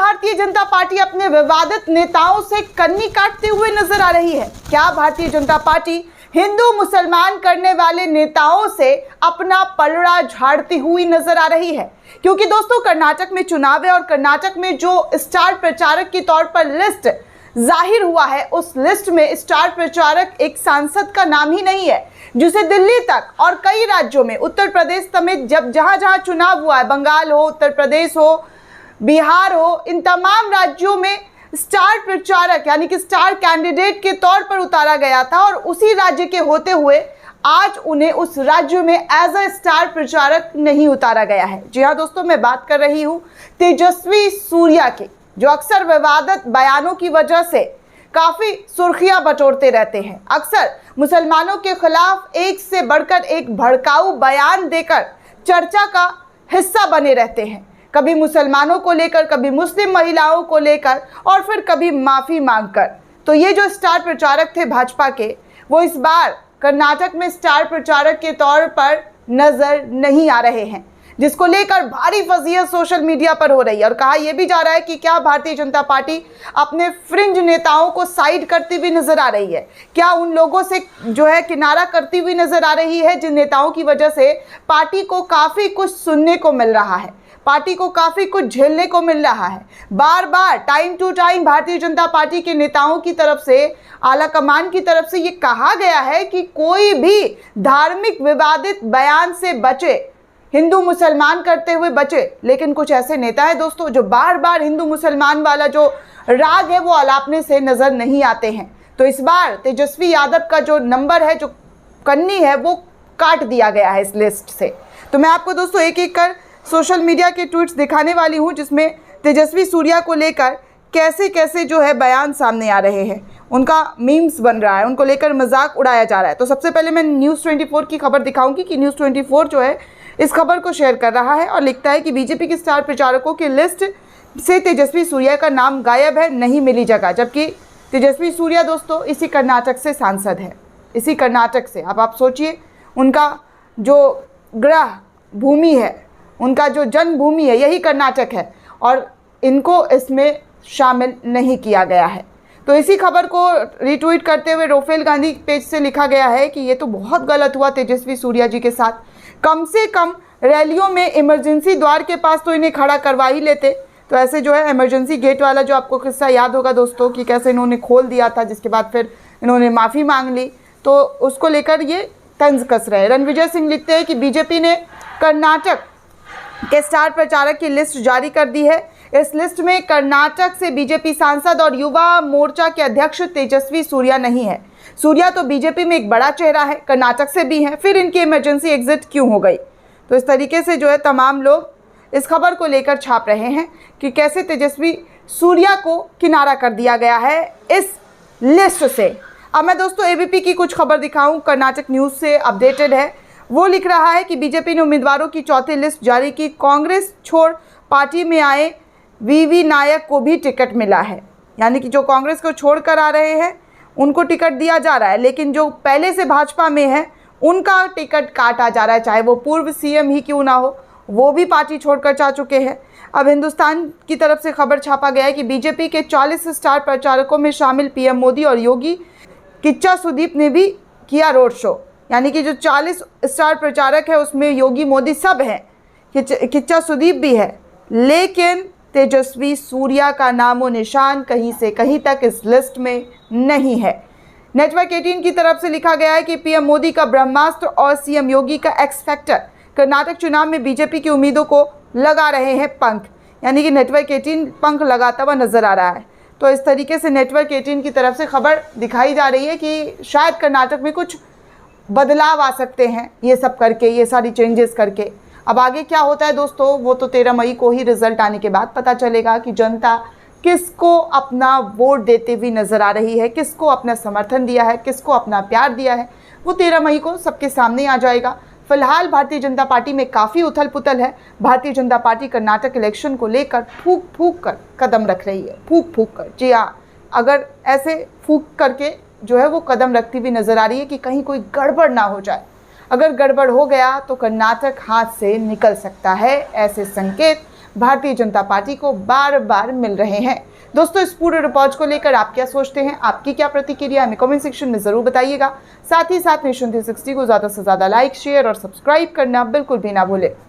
Bharatiya Janata party अपने विवादित नेताओं से कन्नी काटते हुए नजर आ रही है? क्या भारतीय जनता पार्टी हिंदू मुसलमान करने वाले नेताओं से अपना पलड़ा झाड़ती हुई नजर आ रही है? क्योंकि दोस्तों, कर्नाटक में चुनाव है और कर्नाटक में जो स्टार प्रचारक के तौर पर लिस्ट जाहिर हुआ है, उस लिस्ट में स्टार प्रचारक एक सांसद का नाम ही नहीं है, जिसे दिल्ली तक और कई राज्यों में, उत्तर प्रदेश समेत जब जहां जहां चुनाव हुआ है, बंगाल हो, उत्तर प्रदेश हो, बिहार हो, इन तमाम राज्यों में स्टार प्रचारक यानी कि स्टार कैंडिडेट के तौर पर उतारा गया था और उसी राज्य के होते हुए आज उन्हें उस राज्य में एज अ स्टार प्रचारक नहीं उतारा गया है। जी हाँ दोस्तों, मैं बात कर रही हूँ तेजस्वी सूर्या की, जो अक्सर विवादित बयानों की वजह से काफी सुर्खियां बटोरते रहते हैं। अक्सर मुसलमानों के खिलाफ एक से बढ़कर एक भड़काऊ बयान देकर चर्चा का हिस्सा बने रहते हैं, कभी मुसलमानों को लेकर, कभी मुस्लिम महिलाओं को लेकर और फिर कभी माफी मांगकर। तो ये जो स्टार प्रचारक थे भाजपा के, वो इस बार कर्नाटक में स्टार प्रचारक के तौर पर नजर नहीं आ रहे हैं, जिसको लेकर भारी फजीहत सोशल मीडिया पर हो रही है। और कहा यह भी जा रहा है कि क्या भारतीय जनता पार्टी अपने फ्रिंज नेताओं को साइड करती हुई नजर आ रही है? क्या उन लोगों से जो है किनारा करती हुई नजर आ रही है जिन नेताओं की वजह से पार्टी को काफी कुछ सुनने को मिल रहा है, पार्टी को काफी कुछ झेलने को मिल रहा है? बार बार time to time Bharatiya Janata party के नेताओं की तरफ से, आला कमान की तरफ से ये कहा गया है कि कोई भी धार्मिक विवादित बयान से बचे, हिंदू मुसलमान करते हुए बचे। लेकिन कुछ ऐसे नेता हैं दोस्तों जो बार बार हिंदू मुसलमान वाला जो राग है वो अलापने से नजर नहीं आते हैं। तो इस बार तेजस्वी यादव का जो नंबर है, जो कन्नी है, वो काट दिया गया है इस लिस्ट से। तो मैं आपको दोस्तों एक एक कर सोशल मीडिया के ट्वीट्स दिखाने वाली हूं, जिसमें तेजस्वी सूर्या को लेकर कैसे कैसे जो है बयान सामने आ रहे हैं, उनका मीम्स बन रहा है, उनको लेकर मजाक उड़ाया जा रहा है। तो सबसे पहले मैं न्यूज़ 24 की खबर दिखाऊंगी कि न्यूज़ 24 जो है इस खबर को शेयर कर रहा है और लिखता है कि बीजेपी के स्टार प्रचारकों की लिस्ट से तेजस्वी सूर्या का नाम गायब है, नहीं मिली जगह। जबकि तेजस्वी सूर्या दोस्तों इसी कर्नाटक से सांसद है, इसी कर्नाटक से। अब आप सोचिए, उनका जो ग्रह भूमि है, उनका जो जन्मभूमि है, यही कर्नाटक है और इनको इसमें शामिल नहीं किया गया है। तो इसी खबर को रिट्वीट करते हुए रोफेल गांधी पेज से लिखा गया है कि ये तो बहुत गलत हुआ तेजस्वी सूर्या जी के साथ। कम से कम रैलियों में इमरजेंसी द्वार के पास तो इन्हें खड़ा करवा ही लेते। तो ऐसे जो है इमरजेंसी गेट वाला जो आपको किस्सा याद होगा दोस्तों, कि कैसे इन्होंने खोल दिया था, जिसके बाद फिर इन्होंने माफ़ी मांग ली, तो उसको लेकर ये तंज कस रहे हैं। रणविजय सिंह लिखते हैं कि बीजेपी ने कर्नाटक के स्टार प्रचारक की लिस्ट जारी कर दी है। इस लिस्ट में कर्नाटक से बीजेपी सांसद और युवा मोर्चा के अध्यक्ष तेजस्वी सूर्या नहीं है। सूर्या तो बीजेपी में एक बड़ा चेहरा है, कर्नाटक से भी हैं, फिर इनकी इमरजेंसी एग्जिट क्यों हो गई? तो इस तरीके से जो है तमाम लोग इस खबर को लेकर छाप रहे हैं कि कैसे तेजस्वी सूर्या को किनारा कर दिया गया है इस लिस्ट से। अब मैं दोस्तों एबीपी की कुछ खबर दिखाऊं, कर्नाटक न्यूज़ से अपडेटेड है। वो लिख रहा है कि बीजेपी ने उम्मीदवारों की चौथी लिस्ट जारी की, कांग्रेस छोड़ पार्टी में आए वीवी नायक को भी टिकट मिला है। यानी कि जो कांग्रेस को छोड़कर आ रहे हैं उनको टिकट दिया जा रहा है, लेकिन जो पहले से भाजपा में है उनका टिकट काटा जा रहा है, चाहे वो पूर्व सीएम ही क्यों ना हो, वो भी पार्टी छोड़कर जा चुके हैं। अब हिंदुस्तान की तरफ से खबर छापा गया है कि बीजेपी के 40 स्टार प्रचारकों में शामिल पीएम मोदी और योगी किच्चा सुदीप ने भी किया रोड शो। यानी कि जो 40 स्टार प्रचारक है उसमें योगी मोदी सब हैं, किच्चा सुदीप भी है, लेकिन तेजस्वी सूर्या का नामो निशान कहीं से कहीं तक इस लिस्ट में नहीं है। नेटवर्क 18 की तरफ से लिखा गया है कि पीएम मोदी का ब्रह्मास्त्र और सीएम योगी का एक्स फैक्टर कर्नाटक चुनाव में बीजेपी की उम्मीदों को लगा रहे हैं पंख। यानी कि नेटवर्क 18 पंख लगाता हुआ नजर आ रहा है। तो इस तरीके से नेटवर्क 18 की तरफ से खबर दिखाई जा रही है कि शायद कर्नाटक में कुछ बदलाव आ सकते हैं, ये सब करके, ये सारी चेंजेस करके। अब आगे क्या होता है दोस्तों, वो तो 13 मई को ही रिजल्ट आने के बाद पता चलेगा कि जनता किसको अपना वोट देते हुए नजर आ रही है, किसको अपना समर्थन दिया है, किसको अपना प्यार दिया है, वो 13 मई को सबके सामने आ जाएगा। फिलहाल भारतीय जनता पार्टी में काफ़ी उथल पुथल है। भारतीय जनता पार्टी कर्नाटक इलेक्शन को लेकर फूक फूक कर कदम रख रही है, फूक फूक कर। जी हाँ, अगर ऐसे फूक करके जो है वो कदम रखती हुई नजर आ रही है कि कहीं कोई गड़बड़ ना हो जाए। अगर गड़बड़ हो गया तो कर्नाटक हाथ से निकल सकता है, ऐसे संकेत भारतीय जनता पार्टी को बार बार मिल रहे हैं। दोस्तों, इस पूरे रिपोर्ट को लेकर आप क्या सोचते हैं, आपकी क्या प्रतिक्रिया हमें कमेंट सेक्शन में जरूर बताइएगा। साथ ही साथ नेशन 360 को ज्यादा से ज्यादा लाइक, शेयर और सब्सक्राइब करना बिल्कुल भी ना भूलें।